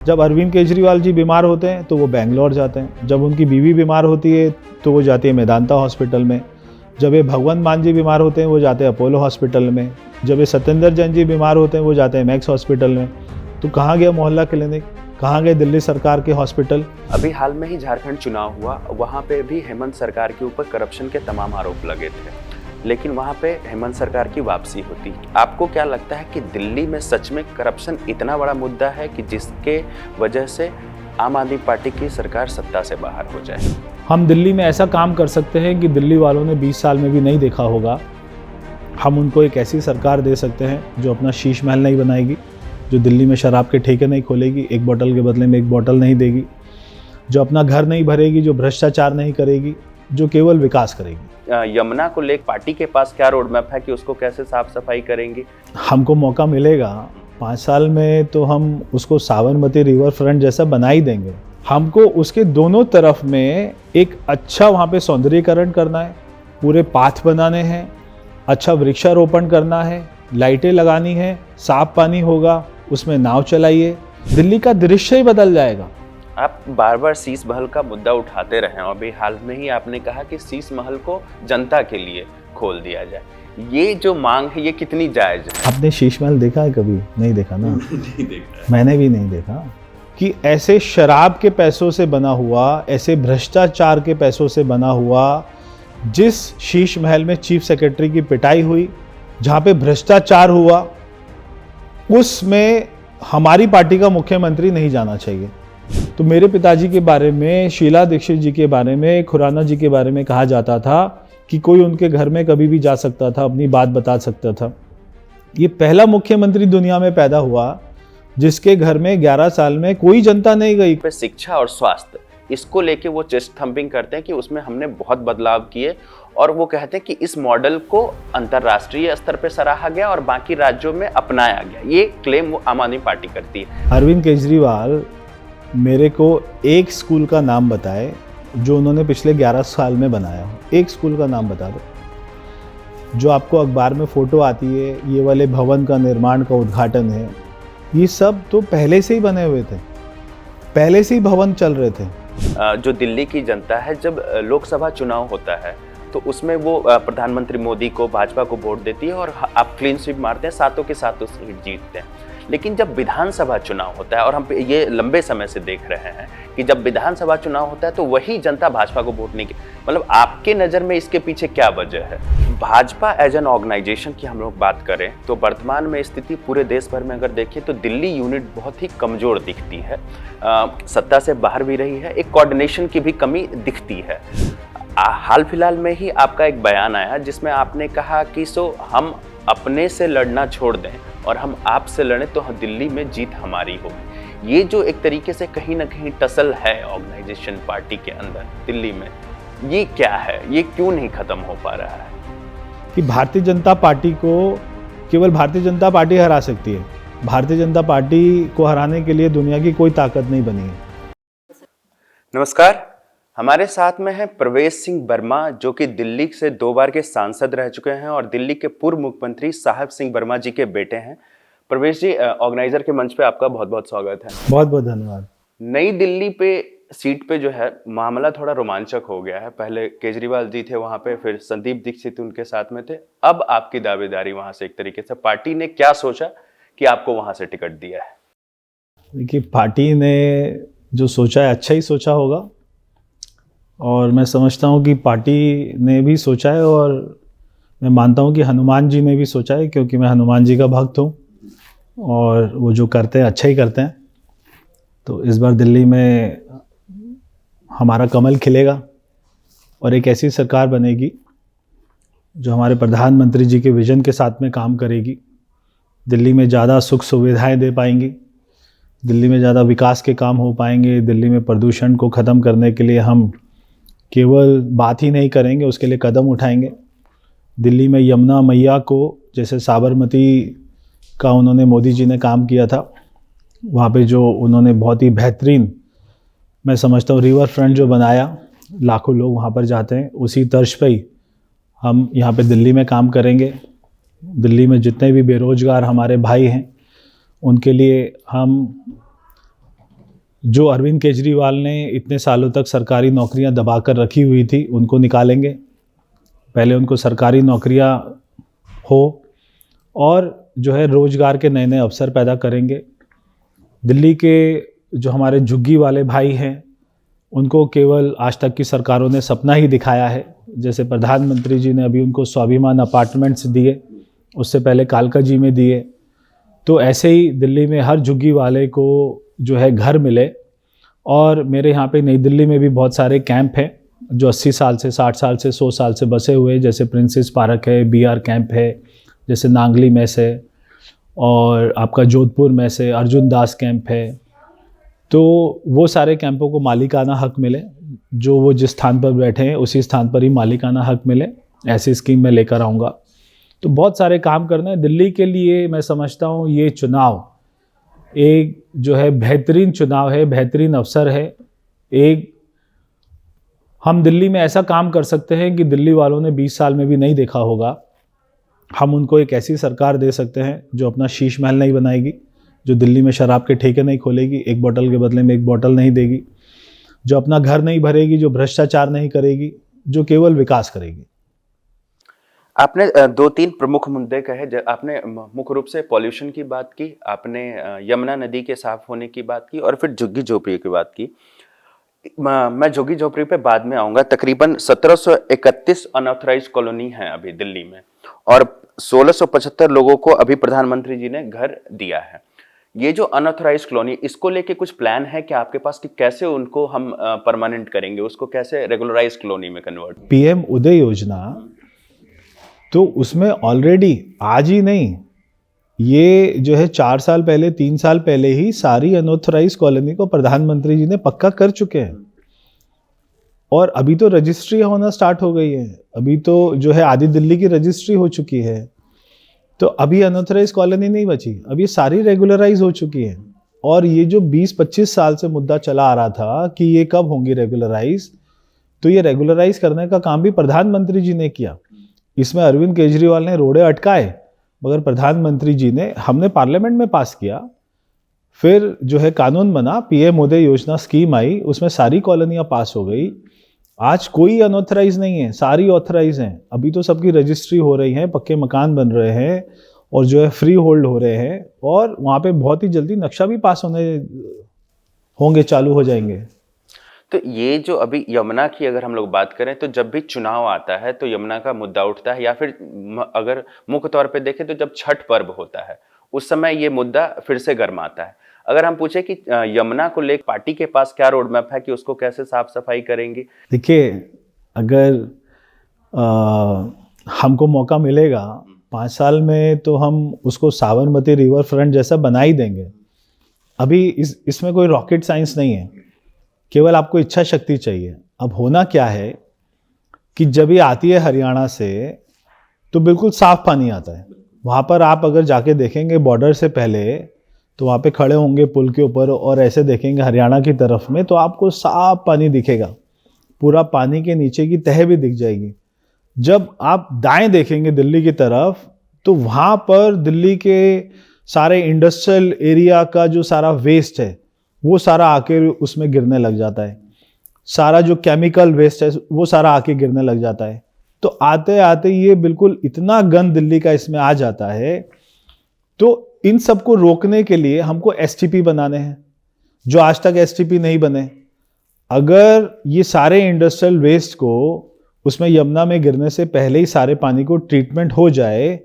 जब अरविंद केजरीवाल जी बीमार होते हैं तो वो बेंगलोर जाते हैं, जब उनकी बीवी बीमार होती है तो वो जाती है मेदांता हॉस्पिटल में, जब ये भगवंत मान जी बीमार होते हैं वो जाते हैं अपोलो हॉस्पिटल में, जब ये सत्येंद्र जैन जी बीमार होते हैं वो जाते हैं मैक्स हॉस्पिटल में। तो कहाँ गया मोहल्ला क्लिनिक, कहाँ गए दिल्ली सरकार के हॉस्पिटल? अभी हाल में ही झारखंड चुनाव हुआ, वहाँ पे भी हेमंत सरकार के ऊपर करप्शन के तमाम आरोप लगे थे, लेकिन वहाँ पे हेमंत सरकार की वापसी होती। आपको क्या लगता है कि दिल्ली में सच में करप्शन इतना बड़ा मुद्दा है कि जिसके वजह से आम आदमी पार्टी की सरकार सत्ता से बाहर हो जाए? हम दिल्ली में ऐसा काम कर सकते हैं कि दिल्ली वालों ने 20 साल में भी नहीं देखा होगा। हम उनको एक ऐसी सरकार दे सकते हैं जो अपना शीश महल नहीं बनाएगी, जो दिल्ली में शराब के ठेके नहीं खोलेगी, एक बोतल के बदले में एक बोतल नहीं देगी, जो अपना घर नहीं भरेगी, जो भ्रष्टाचार नहीं करेगी, जो केवल विकास करेगी। यमुना को लेकर पार्टी के पास क्या रोड मैप है कि उसको कैसे साफ सफाई करेंगे? हमको मौका मिलेगा 5 साल में तो हम उसको साबरमती रिवर फ्रंट जैसा बना ही देंगे। हमको उसके दोनों तरफ में एक अच्छा वहाँ पे सौंदर्यीकरण करना है, पूरे पाथ बनाने हैं, अच्छा वृक्षारोपण करना है, लाइटें लगानी है, साफ पानी होगा, उसमें नाव चलाइए, दिल्ली का दृश्य ही बदल जाएगा। आप बार बार शीश महल का मुद्दा उठाते रहे और अभी हाल में ही आपने कहा कि शीश महल को जनता के लिए खोल दिया जाए। ये जो मांग है ये कितनी जायज है? आपने शीश महल देखा है कभी? नहीं देखा ना? नहीं देखा। मैंने भी नहीं देखा कि ऐसे शराब के पैसों से बना हुआ, ऐसे भ्रष्टाचार के पैसों से बना हुआ, जिस शीश महल में चीफ सेक्रेटरी की पिटाई हुई, जहाँ पे भ्रष्टाचार हुआ, उसमें हमारी पार्टी का मुख्यमंत्री नहीं जाना चाहिए। तो मेरे पिताजी के बारे में, शीला दीक्षित जी के बारे में, खुराना जी के बारे में कहा जाता था कि कोई उनके घर में कभी भी जा सकता था, अपनी बात बता सकता था। ये पहला मुख्यमंत्री दुनिया में पैदा हुआ जिसके घर में 11 साल में कोई जनता नहीं गई। पे शिक्षा और स्वास्थ्य, इसको लेके वो चेस्ट थम्पिंग करते हैं कि उसमें हमने बहुत बदलाव किए और वो कहते हैं कि इस मॉडल को अंतर्राष्ट्रीय स्तर पे सराहा गया और बाकी राज्यों में अपनाया गया। ये क्लेम वो आम आदमी पार्टी करती है। अरविंद केजरीवाल मेरे को एक स्कूल का नाम बताए जो उन्होंने पिछले 11 साल में बनाया हो। एक स्कूल का नाम बता दो। जो आपको अखबार में फ़ोटो आती है, ये वाले भवन का निर्माण का उद्घाटन है, ये सब तो पहले से ही बने हुए थे, पहले से ही भवन चल रहे थे। जो दिल्ली की जनता है, जब लोकसभा चुनाव होता है तो उसमें वो प्रधानमंत्री मोदी को, भाजपा को वोट देती है और आप क्लीन स्वीप मारते हैं, सातों के सातों सीट जीतते हैं। लेकिन जब विधानसभा चुनाव होता है, और हम ये लंबे समय से देख रहे हैं कि जब विधानसभा चुनाव होता है तो वही जनता भाजपा को वोट नहीं की। मतलब आपके नज़र में इसके पीछे क्या वजह है? भाजपा एज एन ऑर्गेनाइजेशन की हम लोग बात करें तो वर्तमान में स्थिति पूरे देश भर में अगर देखें तो दिल्ली यूनिट बहुत ही कमज़ोर दिखती है, सत्ता से बाहर भी रही है, एक कोऑर्डिनेशन की भी कमी दिखती है। हाल फिलहाल में ही आपका एक बयान आया जिसमें आपने कहा कि हम अपने से लड़ना छोड़ दें और हम आपसे लड़ें तो दिल्ली में जीत हमारी होगी। ये जो एक तरीके से कहीं ना कहीं टसल है ऑर्गेनाइजेशन पार्टी के अंदर दिल्ली में, ये क्या है? ये क्यों नहीं खत्म हो पा रहा है? कि भारतीय जनता पार्टी को केवल भारतीय जनता पार्टी हरा सकती है। भारतीय जनता पार्टी को हराने के लिए दुनिया की कोई ताकत नहीं बनी है। नमस्कार, हमारे साथ में है प्रवेश सिंह वर्मा, जो कि दिल्ली से 2 बार के सांसद रह चुके हैं और दिल्ली के पूर्व मुख्यमंत्री साहब सिंह वर्मा जी के बेटे हैं। प्रवेश जी, ऑर्गेनाइजर के मंच पे आपका बहुत बहुत स्वागत है। बहुत बहुत धन्यवाद। नई दिल्ली पे सीट पे जो है मामला थोड़ा रोमांचक हो गया है। पहले केजरीवाल जी थे वहाँ पे, फिर संदीप दीक्षित उनके साथ में थे, अब आपकी दावेदारी वहाँ से। एक तरीके से पार्टी ने क्या सोचा कि आपको वहाँ से टिकट दिया है? देखिए, पार्टी ने जो सोचा है अच्छा ही सोचा होगा और मैं समझता हूँ कि पार्टी ने भी सोचा है और मैं मानता हूँ कि हनुमान जी ने भी सोचा है, क्योंकि मैं हनुमान जी का भक्त हूँ और वो जो करते हैं अच्छा ही करते हैं। तो इस बार दिल्ली में हमारा कमल खिलेगा और एक ऐसी सरकार बनेगी जो हमारे प्रधानमंत्री जी के विजन के साथ में काम करेगी। दिल्ली में ज़्यादा सुख सुविधाएं दे पाएंगी, दिल्ली में ज़्यादा विकास के काम हो पाएंगे। दिल्ली में प्रदूषण को ख़त्म करने के लिए हम केवल बात ही नहीं करेंगे, उसके लिए कदम उठाएंगे। दिल्ली में यमुना मैया को, जैसे साबरमती का उन्होंने, मोदी जी ने काम किया था, वहाँ पे जो उन्होंने बहुत ही बेहतरीन, मैं समझता हूँ, रिवर फ्रंट जो बनाया, लाखों लोग वहाँ पर जाते हैं, उसी तर्ज पे ही हम यहाँ पे दिल्ली में काम करेंगे। दिल्ली में जितने भी बेरोजगार हमारे भाई हैं उनके लिए हम जो अरविंद केजरीवाल ने इतने सालों तक सरकारी नौकरियां दबा कर रखी हुई थी उनको निकालेंगे। पहले उनको सरकारी नौकरियां हो और जो है रोजगार के नए नए अवसर पैदा करेंगे। दिल्ली के जो हमारे झुग्गी वाले भाई हैं उनको केवल आज तक की सरकारों ने सपना ही दिखाया है। जैसे प्रधानमंत्री जी ने अभी उनको स्वाभिमान अपार्टमेंट्स दिए, उससे पहले कालका जी में दिए, तो ऐसे ही दिल्ली में हर झुग्गी वाले को जो है घर मिले। और मेरे यहाँ पे नई दिल्ली में भी बहुत सारे कैंप हैं जो 80 साल से 60 साल से 100 साल से बसे हुए, जैसे प्रिंसेस पार्क है, BR कैंप है, जैसे नांगली मेस है, और आपका जोधपुर में से अर्जुन दास कैंप है। तो वो सारे कैंपों को मालिकाना हक मिले, जो वो जिस स्थान पर बैठे हैं उसी स्थान पर ही मालिकाना हक मिले, ऐसी स्कीम मैं लेकर आऊँगा। तो बहुत सारे काम करना है दिल्ली के लिए। मैं समझता हूँ ये चुनाव एक जो है बेहतरीन चुनाव है, बेहतरीन अवसर है। एक हम दिल्ली में ऐसा काम कर सकते हैं कि दिल्ली वालों ने 20 साल में भी नहीं देखा होगा। हम उनको एक ऐसी सरकार दे सकते हैं जो अपना शीश महल नहीं बनाएगी, जो दिल्ली में शराब के ठेके नहीं खोलेगी, एक बोतल के बदले में एक बोतल नहीं देगी, जो अपना घर नहीं भरेगी, जो भ्रष्टाचार नहीं करेगी, जो केवल विकास करेगी। आपने 2-3 प्रमुख मुद्दे कहे। आपने मुख्य रूप से पॉल्यूशन की बात की, आपने यमुना नदी के साफ होने की बात की, और फिर झुग्गी झोपड़ी की बात की। मैं झुग्गी झोपड़ी पे बाद में आऊंगा। तकरीबन 1731 अनऑथराइज कॉलोनी है अभी दिल्ली में, और 1675 लोगों को अभी प्रधानमंत्री जी ने घर दिया है। ये जो अनऑथराइज कॉलोनी, इसको लेके कुछ प्लान है क्या आपके पास कि कैसे उनको हम परमानेंट करेंगे, उसको कैसे रेगुलराइज कॉलोनी में कन्वर्ट? PM उदय योजना, तो उसमें ऑलरेडी आज ही नहीं, ये जो है 4 साल पहले 3 साल पहले ही सारी अनऑथराइज कॉलोनी को प्रधानमंत्री जी ने पक्का कर चुके हैं। और अभी तो रजिस्ट्री होना स्टार्ट हो गई है, अभी तो जो है आदि दिल्ली की रजिस्ट्री हो चुकी है। तो अभी अनऑथराइज कॉलोनी नहीं बची, अभी सारी रेगुलराइज हो चुकी है। और ये जो 20-25 साल से मुद्दा चला आ रहा था कि ये कब होंगी रेगुलराइज, तो ये रेगुलराइज करने का काम भी प्रधानमंत्री जी ने किया। इसमें अरविंद केजरीवाल ने रोड़े अटकाए, मगर प्रधानमंत्री जी ने, हमने पार्लियामेंट में पास किया, फिर जो है कानून बना, PM उदय योजना स्कीम आई, उसमें सारी कॉलोनियाँ पास हो गई। आज कोई अनऑथराइज नहीं है, सारी ऑथराइज हैं। अभी तो सबकी रजिस्ट्री हो रही है, पक्के मकान बन रहे हैं, और जो है फ्री होल्ड हो रहे हैं, और वहाँ पे बहुत ही जल्दी नक्शा भी पास होंगे, चालू हो जाएंगे। तो ये जो अभी यमुना की अगर हम लोग बात करें, तो जब भी चुनाव आता है तो यमुना का मुद्दा उठता है, या फिर अगर मुख्य तौर पे देखें तो जब छठ पर्व होता है उस समय ये मुद्दा फिर से गर्माता है। अगर हम पूछे कि यमुना को लेकर पार्टी के पास क्या रोड मैप है कि उसको कैसे साफ सफाई करेंगे? देखिए, अगर हमको मौका मिलेगा 5 साल में तो हम उसको साबरमती रिवर फ्रंट जैसा बना ही देंगे। अभी इसमें कोई रॉकेट साइंस नहीं है, केवल आपको इच्छा शक्ति चाहिए। अब होना क्या है कि जब ये आती है हरियाणा से तो बिल्कुल साफ पानी आता है। वहाँ पर आप अगर जाके देखेंगे बॉर्डर से पहले, तो वहाँ पे खड़े होंगे पुल के ऊपर और ऐसे देखेंगे हरियाणा की तरफ में, तो आपको साफ पानी दिखेगा, पूरा पानी के नीचे की तह भी दिख जाएगी। जब आप दाएं देखेंगे दिल्ली की तरफ, तो वहाँ पर दिल्ली के सारे इंडस्ट्रियल एरिया का जो सारा वेस्ट है वो सारा आके उसमें गिरने लग जाता है। सारा जो केमिकल वेस्ट है वो सारा आके गिरने लग जाता है। तो आते आते ये बिल्कुल इतना गंद दिल्ली का इसमें आ जाता है। तो इन सबको रोकने के लिए हमको STP बनाने हैं, जो आज तक STP नहीं बने। अगर ये सारे इंडस्ट्रियल वेस्ट को उसमें यमुना में गिरने से पहले ही सारे पानी को ट्रीटमेंट हो जाए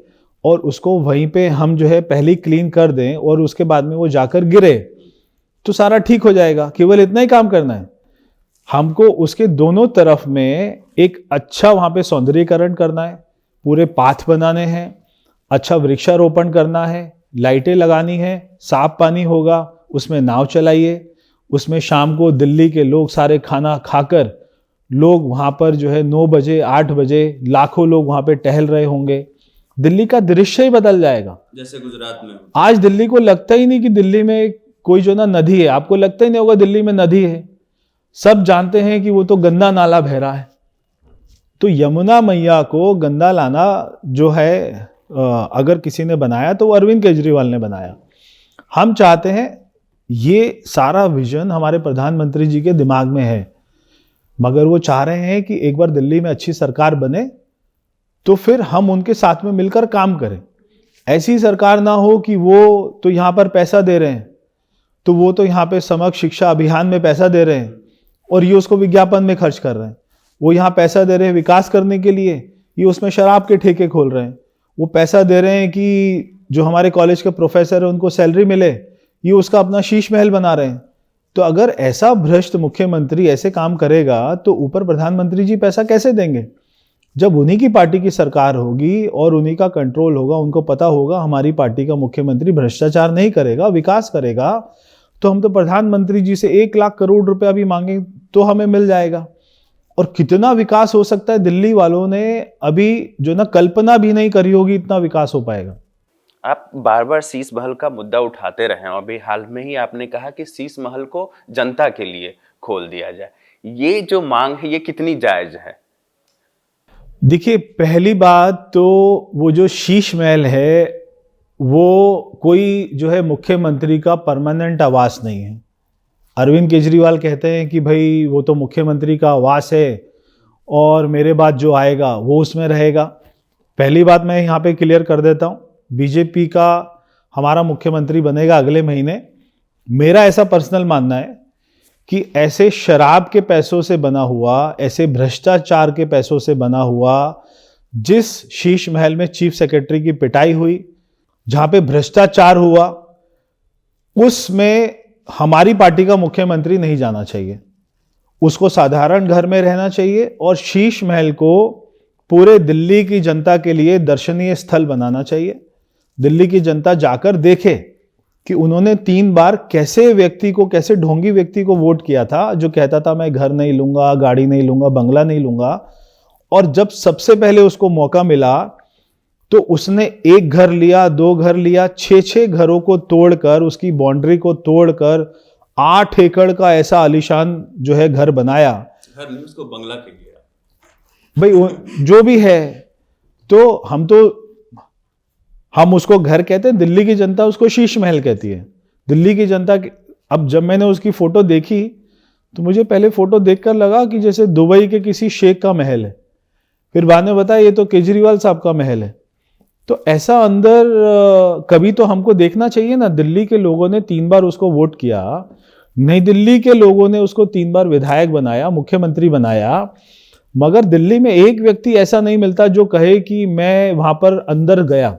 और उसको वहीं पे हम जो है पहले क्लीन कर दें और उसके बाद में वो जाकर गिरे, तो सारा ठीक हो जाएगा। केवल इतना ही काम करना है हमको। उसके दोनों तरफ में एक अच्छा वहाँ पे सौंदर्यीकरण करना है, पूरे पाथ बनाने हैं, अच्छा वृक्षारोपण करना है, लाइटें लगानी है, साफ पानी होगा, उसमें नाव चलाइए। उसमें शाम को दिल्ली के लोग सारे खाना खाकर लोग वहाँ पर जो है 9 बजे 8 बजे लाखों लोग वहाँ पे टहल रहे होंगे। दिल्ली का दृश्य ही बदल जाएगा, जैसे गुजरात में। आज दिल्ली को लगता ही नहीं कि दिल्ली में कोई जो ना नदी है, आपको लगता ही नहीं होगा दिल्ली में नदी है। सब जानते हैं कि वो तो गंदा नाला बह रहा है। तो यमुना मैया को गंदा लाना जो है अगर किसी ने बनाया तो वो अरविंद केजरीवाल ने बनाया। हम चाहते हैं ये सारा विजन हमारे प्रधानमंत्री जी के दिमाग में है, मगर वो चाह रहे हैं कि एक बार दिल्ली में अच्छी सरकार बने तो फिर हम उनके साथ में मिलकर काम करें। ऐसी सरकार ना हो कि वो तो यहाँ पर पैसा दे रहे हैं, तो वो तो यहाँ पे समग्र शिक्षा अभियान में पैसा दे रहे हैं और ये उसको विज्ञापन में खर्च कर रहे हैं। वो यहाँ पैसा दे रहे हैं विकास करने के लिए, ये उसमें शराब के ठेके खोल रहे हैं। वो पैसा दे रहे हैं कि जो हमारे कॉलेज के प्रोफेसर हैं उनको सैलरी मिले, ये उसका अपना शीश महल बना रहे हैं। तो अगर ऐसा भ्रष्ट मुख्यमंत्री ऐसे काम करेगा तो ऊपर प्रधानमंत्री जी पैसा कैसे देंगे? जब उन्हीं की पार्टी की सरकार होगी और उन्हीं का कंट्रोल होगा, उनको पता होगा हमारी पार्टी का मुख्यमंत्री भ्रष्टाचार नहीं करेगा, विकास करेगा, तो हम तो प्रधानमंत्री जी से 1 लाख करोड़ रुपया भी मांगे तो हमें मिल जाएगा। और कितना विकास हो सकता है, दिल्ली वालों ने अभी जो ना कल्पना भी नहीं करी होगी इतना विकास हो पाएगा। आप बार बार शीश महल का मुद्दा उठाते रहे और अभी हाल में ही आपने कहा कि शीश महल को जनता के लिए खोल दिया जाए। ये जो मांग है ये कितनी जायज है? देखिए, पहली बात तो वो जो शीश महल है वो कोई जो है मुख्यमंत्री का परमानेंट आवास नहीं है। अरविंद केजरीवाल कहते हैं कि भाई वो तो मुख्यमंत्री का आवास है और मेरे बाद जो आएगा वो उसमें रहेगा। पहली बात मैं यहाँ पे क्लियर कर देता हूँ, बीजेपी का हमारा मुख्यमंत्री बनेगा अगले महीने। मेरा ऐसा पर्सनल मानना है कि ऐसे शराब के पैसों से बना हुआ, ऐसे भ्रष्टाचार के पैसों से बना हुआ जिस शीश महल में चीफ सेक्रेटरी की पिटाई हुई, जहां पे भ्रष्टाचार हुआ, उसमें हमारी पार्टी का मुख्यमंत्री नहीं जाना चाहिए। उसको साधारण घर में रहना चाहिए और शीश महल को पूरे दिल्ली की जनता के लिए दर्शनीय स्थल बनाना चाहिए। दिल्ली की जनता जाकर देखे कि उन्होंने 3 बार कैसे व्यक्ति को, कैसे ढोंगी व्यक्ति को वोट किया था जो कहता था मैं घर नहीं लूंगा, गाड़ी नहीं लूंगा, बंगला नहीं लूंगा, और जब सबसे पहले उसको मौका मिला तो उसने 1 घर लिया, 2 घर लिया, 6 घरों को तोड़कर, उसकी बाउंड्री को तोड़कर 8 एकड़ का ऐसा आलीशान जो है घर बनाया। घर नहीं, उसको बंगला कह दिया भाई जो भी है, तो हम उसको घर कहते हैं, दिल्ली की जनता उसको शीश महल कहती है। दिल्ली की जनता अब जब मैंने उसकी फोटो देखी तो मुझे पहले फोटो देखकर लगा कि जैसे दुबई के किसी शेख का महल है, फिर बाद में बताया ये तो केजरीवाल साहब का महल है। तो ऐसा अंदर कभी तो हमको देखना चाहिए ना। दिल्ली के लोगों ने 3 बार उसको वोट किया, नई दिल्ली के लोगों ने उसको 3 बार विधायक बनाया, मुख्यमंत्री बनाया, मगर दिल्ली में एक व्यक्ति ऐसा नहीं मिलता जो कहे कि मैं वहां पर अंदर गया,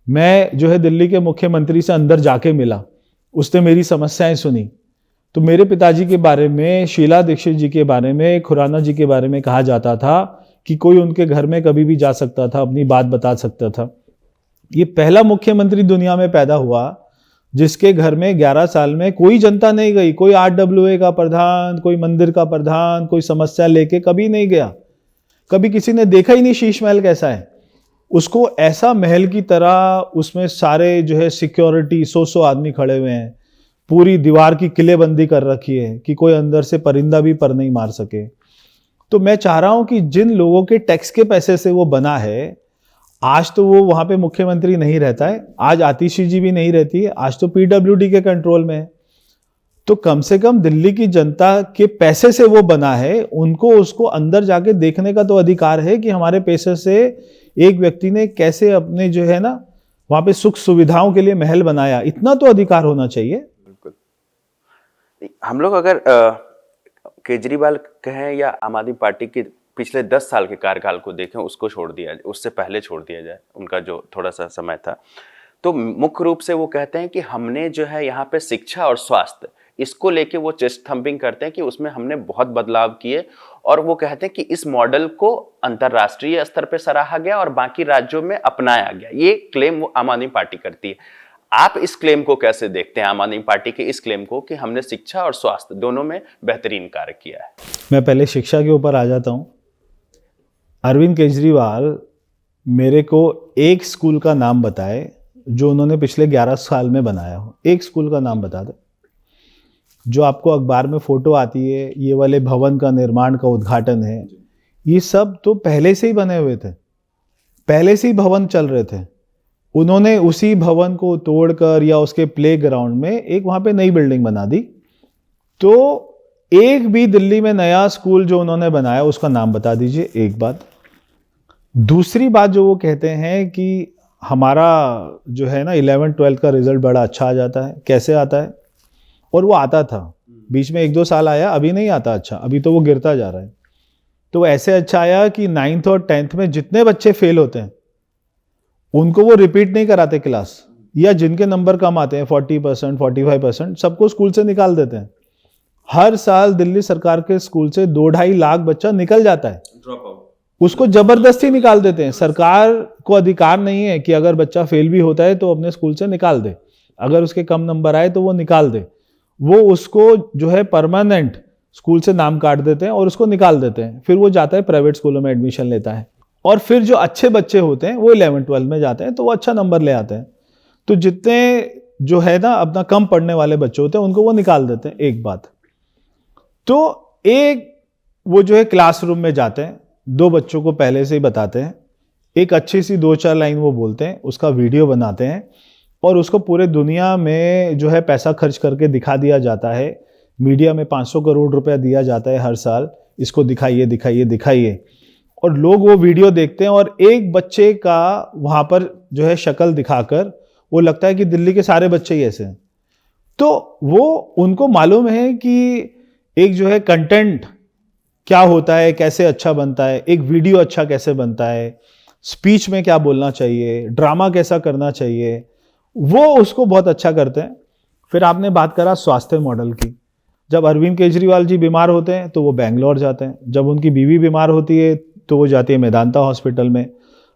मैं जो है दिल्ली के मुख्यमंत्री से अंदर जाके मिला, उसने मेरी समस्याएं सुनी। तो मेरे पिताजी के बारे में, शीला दीक्षित जी के बारे में, खुराना जी के बारे में कहा जाता था कि कोई उनके घर में कभी भी जा सकता था, अपनी बात बता सकता था। ये पहला मुख्यमंत्री दुनिया में पैदा हुआ जिसके घर में 11 साल में कोई जनता नहीं गई, कोई RWA का प्रधान, कोई मंदिर का प्रधान, कोई समस्या लेके कभी नहीं गया। कभी किसी ने देखा ही नहीं शीश महल कैसा है। उसको ऐसा महल की तरह, उसमें सारे जो है सिक्योरिटी 100 आदमी खड़े हुए हैं, पूरी दीवार की किलेबंदी कर रखी है कि कोई अंदर से परिंदा भी पर नहीं मार सके। तो मैं चाह रहा हूं कि जिन लोगों के टैक्स के पैसे से वो बना है, आज तो वो वहां पे मुख्यमंत्री नहीं रहता है, आज आतिशी जी भी नहीं रहती है, आज तो PWD के कंट्रोल में है। तो कम से कम दिल्ली की जनता के पैसे से वो बना है, उनको उसको अंदर जाके देखने का तो अधिकार है कि हमारे पैसे से एक व्यक्ति ने कैसे अपने जो है ना वहां पे सुख सुविधाओं के लिए महल बनाया, इतना तो अधिकार होना चाहिए। बिल्कुल। हम लोग अगर केजरीवाल कहें या आम आदमी पार्टी के पिछले 10 साल के कार्यकाल को देखें, उसको छोड़ दिया, उससे पहले छोड़ दिया जाए, उनका जो थोड़ा सा समय था, तो मुख्य रूप से वो कहते हैं कि हमने जो है यहाँ पे शिक्षा और स्वास्थ्य, इसको लेके वो चेस्ट थम्पिंग करते हैं कि उसमें हमने बहुत बदलाव किए, और वो कहते हैं कि इस मॉडल को अंतर्राष्ट्रीय स्तर पे सराहा गया और बाकी राज्यों में अपनाया गया। ये क्लेम वो आम आदमी पार्टी करती है। आप इस क्लेम को कैसे देखते हैं, आम आदमी पार्टी के इस क्लेम को कि हमने शिक्षा और स्वास्थ्य दोनों में बेहतरीन कार्य किया है? मैं पहले शिक्षा के ऊपर आ जाता हूँ। अरविंद केजरीवाल मेरे को एक स्कूल का नाम बताए जो उन्होंने पिछले 11 साल में बनाया हो। एक स्कूल का नाम बता दे। जो आपको अखबार में फोटो आती है, ये वाले भवन का निर्माण का उद्घाटन है, ये सब तो पहले से ही बने हुए थे, पहले से ही भवन चल रहे थे। उन्होंने उसी भवन को तोड़कर या उसके प्ले ग्राउंड में एक वहाँ पे नई बिल्डिंग बना दी। तो एक भी दिल्ली में नया स्कूल जो उन्होंने बनाया उसका नाम बता दीजिए, एक बात। दूसरी बात जो वो कहते हैं कि हमारा जो है ना 11th-12th का रिजल्ट बड़ा अच्छा आ जाता है। कैसे आता है? और वो आता था, बीच में 1-2 साल आया, अभी नहीं आता अच्छा, अभी तो वो गिरता जा रहा है। तो ऐसे अच्छा आया कि 9th और 10th में जितने बच्चे फेल होते हैं उनको वो रिपीट नहीं कराते क्लास, या जिनके नंबर कम आते हैं 40%, 45%, सबको स्कूल से निकाल देते हैं। हर साल दिल्ली सरकार के स्कूल से 2-2.5 लाख बच्चा निकल जाता है, ड्रॉप आउट। उसको जबरदस्ती निकाल देते हैं। सरकार को अधिकार नहीं है कि अगर बच्चा फेल भी होता है तो अपने स्कूल से निकाल दे, अगर उसके कम नंबर आए तो वो निकाल दे। वो उसको जो है परमानेंट स्कूल से नाम काट देते हैं और उसको निकाल देते हैं। फिर वो जाता है प्राइवेट स्कूलों में एडमिशन लेता है, और फिर जो अच्छे बच्चे होते हैं वो 11th-12th में जाते हैं तो वो अच्छा नंबर ले आते हैं। तो जितने जो है ना अपना कम पढ़ने वाले बच्चे होते हैं उनको वो निकाल देते हैं, एक बात। तो एक वो जो है क्लासरूम में जाते हैं, 2 बच्चों को पहले से ही बताते हैं, एक अच्छी सी 2-4 लाइन वो बोलते हैं, उसका वीडियो बनाते हैं और उसको पूरे दुनिया में जो है पैसा खर्च करके दिखा दिया जाता है। मीडिया में 500 करोड़ रुपया दिया जाता है हर साल, इसको दिखाइए दिखाइए दिखाइए, और लोग वो वीडियो देखते हैं और एक बच्चे का वहाँ पर जो है शक्ल दिखाकर वो लगता है कि दिल्ली के सारे बच्चे ही ऐसे हैं। तो वो उनको मालूम है कि एक जो है कंटेंट क्या होता है, कैसे अच्छा बनता है, एक वीडियो अच्छा कैसे बनता है, स्पीच में क्या बोलना चाहिए, ड्रामा कैसा करना चाहिए, वो उसको बहुत अच्छा करते हैं। फिर आपने बात करा स्वास्थ्य मॉडल की। जब अरविंद केजरीवाल जी बीमार होते हैं तो वो बेंगलोर जाते हैं, जब उनकी बीवी बीमार होती है तो वो जाती है मेदांता हॉस्पिटल में,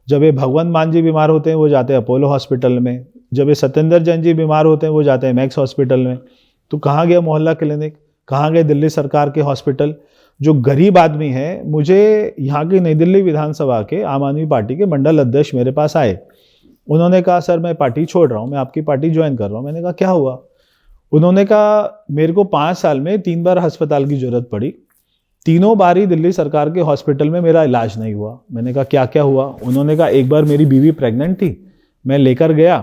जब ये भगवंत मान जी बीमार होते हैं वो जाते हैं अपोलो हॉस्पिटल में, जब ये सत्येंद्र जैन जी बीमार होते हैं वो जाते हैं मैक्स हॉस्पिटल में। तो कहाँ गया मोहल्ला क्लिनिक, कहाँ गए दिल्ली सरकार के हॉस्पिटल? जो गरीब आदमी है, मुझे यहाँ की नई दिल्ली विधानसभा के आम आदमी पार्टी के मंडल अध्यक्ष मेरे पास आए, उन्होंने कहा सर मैं पार्टी छोड़ रहा हूँ, मैं आपकी पार्टी ज्वाइन कर रहा हूँ। मैंने कहा क्या हुआ? उन्होंने कहा मेरे को 5 साल में 3 बार अस्पताल की जरूरत पड़ी, तीनों बार ही दिल्ली सरकार के हॉस्पिटल में मेरा इलाज नहीं हुआ। मैंने कहा क्या क्या हुआ? उन्होंने कहा एक बार मेरी बीवी प्रेग्नेंट थी, मैं लेकर गया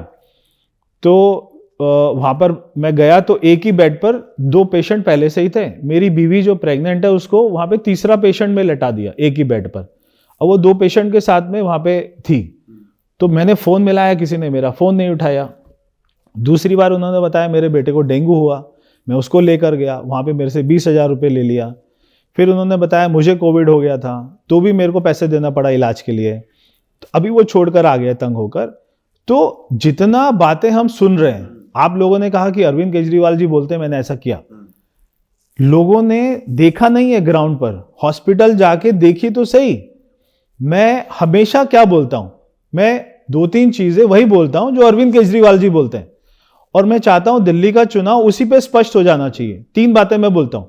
तो वहाँ पर मैं गया तो एक ही बेड पर 2 पेशेंट पहले से ही थे, मेरी बीवी जो प्रेग्नेंट है उसको वहाँ पे तीसरा पेशेंट में लेटा दिया एक ही बेड पर, और वो 2 पेशेंट के साथ में वहाँ पे थी। तो मैंने फ़ोन मिलाया, किसी ने मेरा फ़ोन नहीं उठाया। दूसरी बार उन्होंने बताया मेरे बेटे को डेंगू हुआ, मैं उसको लेकर गया, वहाँ पे मेरे से 20,000 रुपये ले लिया। फिर उन्होंने बताया मुझे कोविड हो गया था तो भी मेरे को पैसे देना पड़ा इलाज के लिए, तो अभी वो छोड़कर आ गया तंग होकर। तो जितना बातें हम सुन रहे हैं, आप लोगों ने कहा कि अरविंद केजरीवाल जी बोलते हैं मैंने ऐसा किया, लोगों ने देखा नहीं है ग्राउंड पर, हॉस्पिटल जाके देखी तो सही। मैं हमेशा क्या बोलता हूं, मैं 2-3 चीजें वही बोलता हूं जो अरविंद केजरीवाल जी बोलते हैं, और मैं चाहता हूं दिल्ली का चुनाव उसी पे स्पष्ट हो जाना चाहिए। 3 बातें मैं बोलता हूं,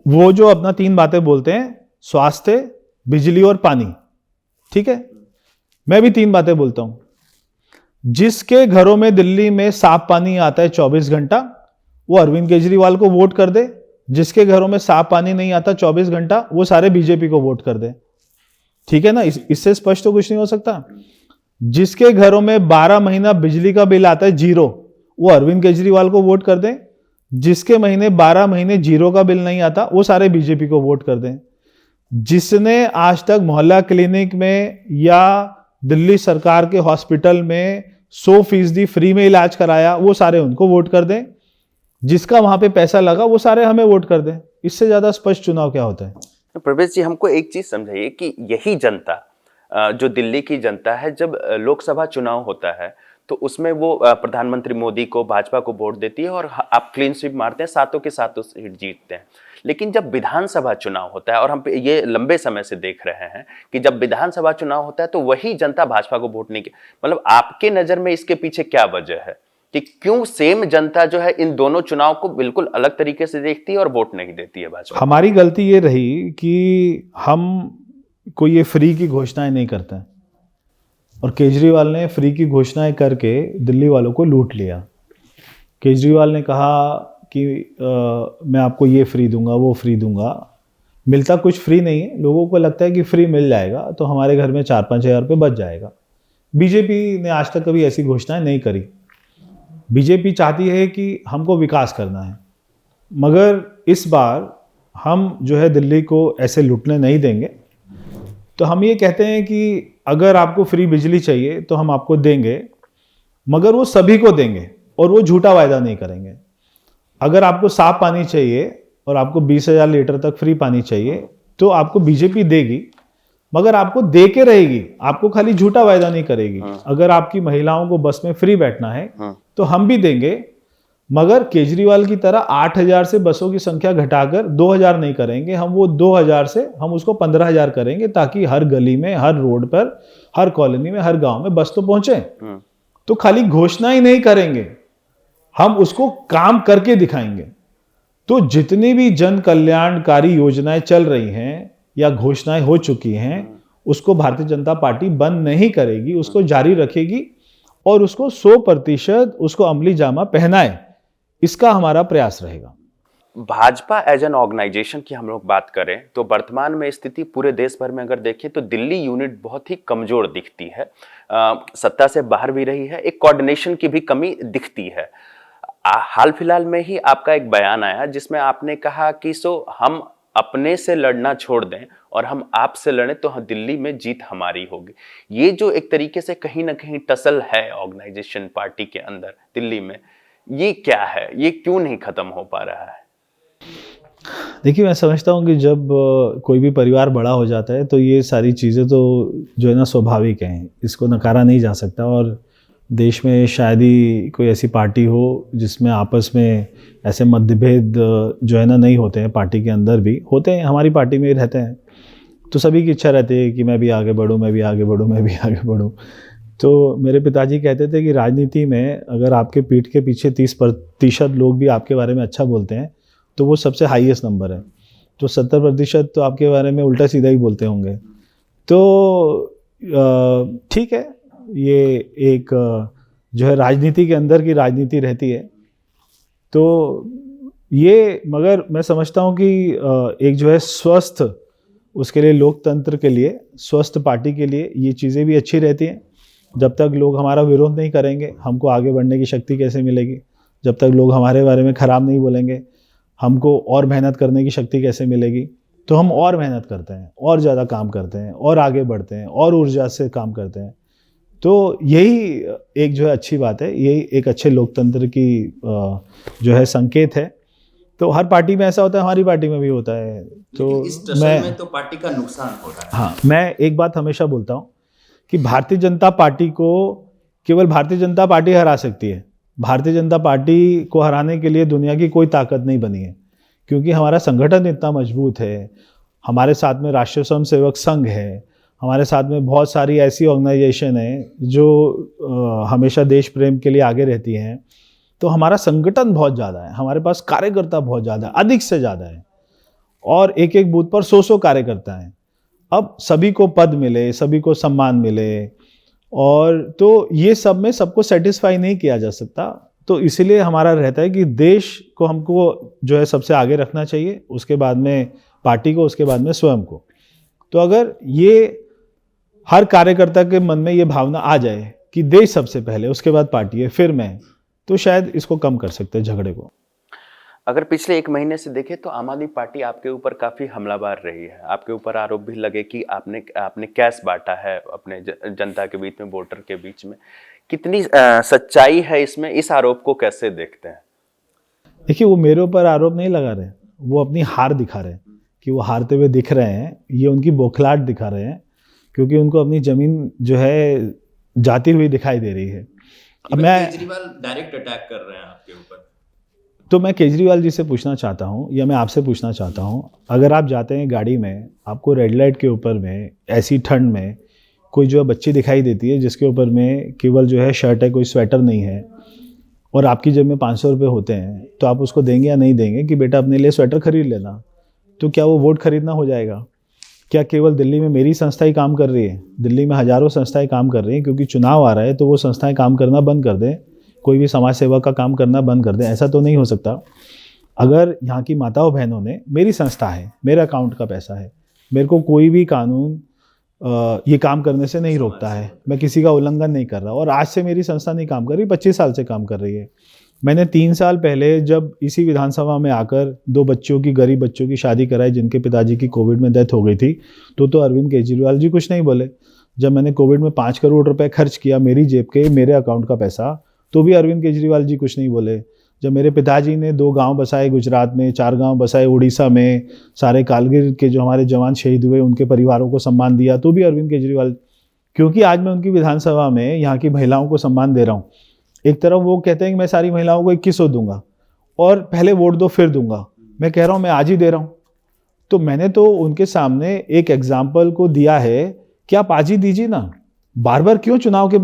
वो जो अपना 3 बातें बोलते हैं, स्वास्थ्य, बिजली और पानी, ठीक है? मैं भी 3 बातें बोलता हूं। जिसके घरों में दिल्ली में साफ पानी आता है 24 घंटा, वो अरविंद केजरीवाल को वोट कर दे। जिसके घरों में साफ पानी नहीं आता 24 घंटा, वो सारे बीजेपी को वोट कर दे। ठीक है ना? इससे स्पष्ट तो कुछ नहीं हो सकता। जिसके घरों में 12 महीना बिजली का बिल आता है 0, वो अरविंद केजरीवाल को वोट कर दें। जिसके महीने 12 महीने 0 का बिल नहीं आता, वो सारे बीजेपी को वोट कर दें। जिसने आज तक मोहल्ला क्लिनिक में या दिल्ली सरकार के हॉस्पिटल में 100% फ्री में इलाज कराया, वो सारे उनको वोट कर दें। जिसका वहां पे पैसा लगा वो सारे हमें वोट कर दें। इससे ज्यादा स्पष्ट चुनाव क्या होता है? प्रवेश जी, हमको एक चीज समझाइए कि यही जनता जो दिल्ली की जनता है, जब लोकसभा चुनाव होता है तो उसमें वो प्रधानमंत्री मोदी को, भाजपा को वोट देती है और आप क्लीन स्वीप मारते हैं, सातों के सातों सीट जीतते हैं। लेकिन जब विधानसभा चुनाव होता है, और हम ये लंबे समय से देख रहे हैं कि जब विधानसभा चुनाव होता है तो वही जनता भाजपा को वोट नहीं, मतलब आपके नजर में इसके पीछे क्या वजह है कि क्यों सेम जनता जो है इन दोनों चुनाव को बिल्कुल अलग तरीके से देखती है और वोट नहीं देती है भाजपा? हमारी गलती ये रही कि हम कोई ये फ्री की घोषणाएं नहीं करते हैं, और केजरीवाल ने फ्री की घोषणाएं करके दिल्ली वालों को लूट लिया। केजरीवाल ने कहा कि मैं आपको ये फ्री दूंगा, वो फ्री दूंगा। मिलता कुछ फ्री नहीं है। लोगों को लगता है कि फ्री मिल जाएगा तो हमारे घर में 4-5 हज़ार रुपये बच जाएगा। बीजेपी ने आज तक कभी ऐसी घोषणाएं नहीं करी। बीजेपी चाहती है कि हमको विकास करना है, मगर इस बार हम जो है दिल्ली को ऐसे लूटने नहीं देंगे। तो हम ये कहते हैं कि अगर आपको फ्री बिजली चाहिए तो हम आपको देंगे, मगर वो सभी को देंगे और वो झूठा वायदा नहीं करेंगे। अगर आपको साफ पानी चाहिए और आपको 20,000 लीटर तक फ्री पानी चाहिए तो आपको बीजेपी देगी, मगर आपको दे के रहेगी, आपको खाली झूठा वायदा नहीं करेगी। अगर आपकी महिलाओं को बस में फ्री बैठना है तो हम भी देंगे, मगर केजरीवाल की तरह 8,000 से बसों की संख्या घटाकर 2,000 नहीं करेंगे। हम वो 2,000 से हम उसको 15,000 करेंगे, ताकि हर गली में, हर रोड पर, हर कॉलोनी में, हर गांव में बस तो पहुंचे। तो खाली घोषणा ही नहीं करेंगे, हम उसको काम करके दिखाएंगे। तो जितनी भी जन कल्याणकारी योजनाएं चल रही हैं या घोषणाएं हो चुकी हैं, उसको भारतीय जनता पार्टी बंद नहीं करेगी, उसको जारी रखेगी और उसको 100% उसको अमली जामा पहनाए, इसका हमारा प्रयास रहेगा। भाजपा एज एन ऑर्गेनाइजेशन की हम लोग बात करें तो वर्तमान में स्थिति पूरे देश भर में अगर देखें तो दिल्ली यूनिट बहुत ही कमजोर दिखती है, सत्ता से बाहर भी रही है, एक कोऑर्डिनेशन की भी कमी दिखती है। हाल फिलहाल में ही आपका एक बयान आया जिसमें आपने कहा कि हम अपने से लड़ना छोड़ दें और हम आपसे लड़ें तो दिल्ली में जीत हमारी होगी। ये जो एक तरीके से कहीं ना कहीं टसल है ऑर्गेनाइजेशन पार्टी के अंदर दिल्ली में, ये क्या है, ये क्यों नहीं खत्म हो पा रहा है? देखिए, मैं समझता हूँ कि जब कोई भी परिवार बड़ा हो जाता है तो ये सारी चीज़ें तो जो है ना स्वाभाविक हैं, इसको नकारा नहीं जा सकता। और देश में शायद ही कोई ऐसी पार्टी हो जिसमें आपस में ऐसे मतभेद जो है ना नहीं होते हैं। पार्टी के अंदर भी होते हैं, हमारी पार्टी में ही रहते हैं। तो सभी की इच्छा रहती है कि मैं भी आगे बढ़ूँ, मैं भी आगे बढ़ूँ, मैं भी आगे बढ़ूँ। तो मेरे पिताजी कहते थे कि राजनीति में अगर आपके पीठ के पीछे 30% लोग भी आपके बारे में अच्छा बोलते हैं तो वो सबसे हाईएस्ट नंबर है। तो 70% तो आपके बारे में उल्टा सीधा ही बोलते होंगे। तो ठीक है, ये एक जो है राजनीति के अंदर की राजनीति रहती है। तो ये, मगर मैं समझता हूँ कि एक जो है स्वस्थ, उसके लिए लोकतंत्र के लिए, स्वस्थ पार्टी के लिए ये चीज़ें भी अच्छी रहती हैं। जब तक लोग हमारा विरोध नहीं करेंगे, हमको आगे बढ़ने की शक्ति कैसे मिलेगी? जब तक लोग हमारे बारे में खराब नहीं बोलेंगे, हमको और मेहनत करने की शक्ति कैसे मिलेगी? तो हम और मेहनत करते हैं, और ज़्यादा काम करते हैं, और आगे बढ़ते हैं, और ऊर्जा से काम करते हैं। तो यही एक जो है अच्छी बात है, यही एक अच्छे लोकतंत्र की जो है संकेत है। तो हर पार्टी में ऐसा होता है, हमारी पार्टी में भी होता है। तो इस टसल में तो पार्टी का नुकसान हो रहा है। हाँ, मैं एक बात हमेशा बोलता हूँ कि भारतीय जनता पार्टी को केवल भारतीय जनता पार्टी हरा सकती है। भारतीय जनता पार्टी को हराने के लिए दुनिया की कोई ताकत नहीं बनी है, क्योंकि हमारा संगठन इतना मजबूत है। हमारे साथ में राष्ट्रीय स्वयंसेवक संघ है, हमारे साथ में बहुत सारी ऐसी ऑर्गेनाइजेशन है जो हमेशा देश प्रेम के लिए आगे रहती हैं। तो हमारा संगठन बहुत ज़्यादा है, हमारे पास कार्यकर्ता बहुत ज़्यादा, अधिक से ज़्यादा है, और एक एक बूथ पर 100 कार्यकर्ता हैं। अब सभी को पद मिले, सभी को सम्मान मिले, और तो ये सब में सबको सेटिस्फाई नहीं किया जा सकता। तो इसीलिए हमारा रहता है कि देश को हमको जो है सबसे आगे रखना चाहिए, उसके बाद में पार्टी को, उसके बाद में स्वयं को। तो अगर ये हर कार्यकर्ता के मन में ये भावना आ जाए कि देश सबसे पहले, उसके बाद पार्टी है, फिर मैं, तो शायद इसको कम कर सकते हैं झगड़े को। अगर पिछले 1 महीने से देखें तो आम आदमी पार्टी आपके ऊपर काफ़ी हमलावर रही है। आपके ऊपर आरोप भी लगे कि आपने कैश बांटा है अपने जनता के बीच में, वोटर के बीच में। कितनी सच्चाई है इसमें? इस आरोप को कैसे देखते हैं? देखिए, वो मेरे ऊपर आरोप नहीं लगा रहे, वो अपनी हार दिखा रहे हैं कि वो हारते हुए दिख रहे हैं। ये उनकी बौखलाहट दिखा रहे हैं, क्योंकि उनको अपनी ज़मीन जो है जाती हुई दिखाई दे रही है। अब मैं केजरीवाल डायरेक्ट अटैक कर रहे हैं आपके ऊपर। तो मैं केजरीवाल जी से पूछना चाहता हूँ, या मैं आपसे पूछना चाहता हूँ, अगर आप जाते हैं गाड़ी में, आपको रेड लाइट के ऊपर में ऐसी ठंड में कोई जो है बच्ची दिखाई देती है जिसके ऊपर में केवल जो है शर्ट है, कोई स्वेटर नहीं है, और आपकी जेब में 500 रुपये होते हैं, तो आप उसको देंगे या नहीं देंगे कि बेटा अपने लिए स्वेटर खरीद लेना? तो क्या वो वोट खरीदना हो जाएगा? क्या केवल दिल्ली में मेरी संस्था ही काम कर रही है? दिल्ली में हज़ारों संस्थाएं काम कर रही हैं, क्योंकि चुनाव आ रहा है तो वो संस्थाएं काम करना बंद कर दें, कोई भी समाज सेवा का काम करना बंद कर दें? ऐसा तो नहीं हो सकता। अगर यहाँ की माताओं बहनों ने, मेरी संस्था है, मेरे अकाउंट का पैसा है, मेरे को कोई भी कानून ये काम करने से नहीं रोकता है। मैं किसी का उल्लंघन नहीं कर रहा, और आज से मेरी संस्था नहीं काम कर रही, 25 साल से काम कर रही है। मैंने 3 साल पहले जब इसी विधानसभा में आकर 2 बच्चों की, गरीब बच्चों की शादी कराई जिनके पिताजी की कोविड में डेथ हो गई थी, तो अरविंद केजरीवाल जी कुछ नहीं बोले। जब मैंने कोविड में 5 करोड़ रुपए खर्च किया मेरी जेब के, मेरे अकाउंट का पैसा, तो भी अरविंद केजरीवाल जी कुछ नहीं बोले। जब मेरे पिताजी ने 2 गांव बसाए गुजरात में, 4 गांव बसाए उड़ीसा में, सारे कारगिल के जो हमारे जवान शहीद हुए उनके परिवारों को सम्मान दिया, तो भी अरविंद केजरीवाल, क्योंकि आज मैं उनकी विधानसभा में यहाँ की महिलाओं को सम्मान दे रहा हूँ। एक तरफ वो कहते हैं कि मैं सारी महिलाओं को 2100 दूंगा और पहले वोट दो फिर दूंगा, मैं कह रहा हूँ मैं आज ही दे रहा हूँ। तो मैंने तो उनके सामने एक एग्जाम्पल को दिया है कि आप आज ही दीजिए ना, बार बार क्यों चुनाव के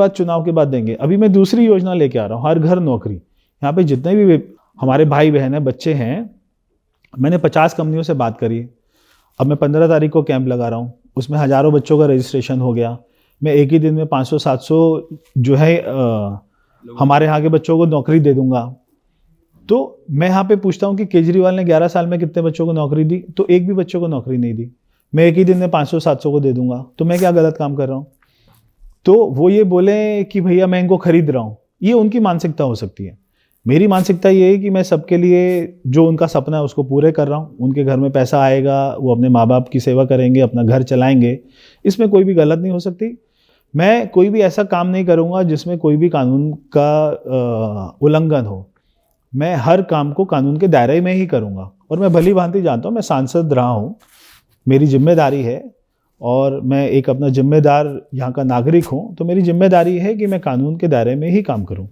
बाद देंगे। अभी मैं दूसरी योजना लेके आ रहा हूँ, हर घर नौकरी। यहाँ पे जितने भी हमारे भाई बहन हैं, बच्चे हैं, मैंने 50 कंपनियों से बात करी। अब मैं 15 तारीख को कैंप लगा रहा हूँ, उसमें हज़ारों बच्चों का रजिस्ट्रेशन हो गया। मैं एक ही दिन में 500-700 जो है हमारे यहाँ के बच्चों को नौकरी दे दूंगा। तो मैं यहाँ पे पूछता हूँ कि केजरीवाल ने 11 साल में कितने बच्चों को नौकरी दी, तो एक भी बच्चों को नौकरी नहीं दी। मैं एक ही दिन में 500-700 को दे दूंगा, तो मैं क्या गलत काम कर रहा हूँ। तो वो ये बोले कि भैया मैं इनको खरीद रहा हूँ, ये उनकी मानसिकता हो सकती है। मेरी मानसिकता ये है कि मैं सबके लिए जो उनका सपना है उसको पूरे कर रहा हूँ। उनके घर में पैसा आएगा, वो अपने माँ बाप की सेवा करेंगे, अपना घर चलाएंगे, इसमें कोई भी गलत नहीं हो सकती। मैं कोई भी ऐसा काम नहीं करूँगा जिसमें कोई भी कानून का उल्लंघन हो। मैं हर काम को कानून के दायरे में ही करूँगा, और मैं भली भांति जानता हूँ, मैं सांसद रहा हूँ, मेरी जिम्मेदारी है, और मैं एक अपना जिम्मेदार यहाँ का नागरिक हूँ, तो मेरी जिम्मेदारी है कि मैं कानून के दायरे में ही काम करूँ।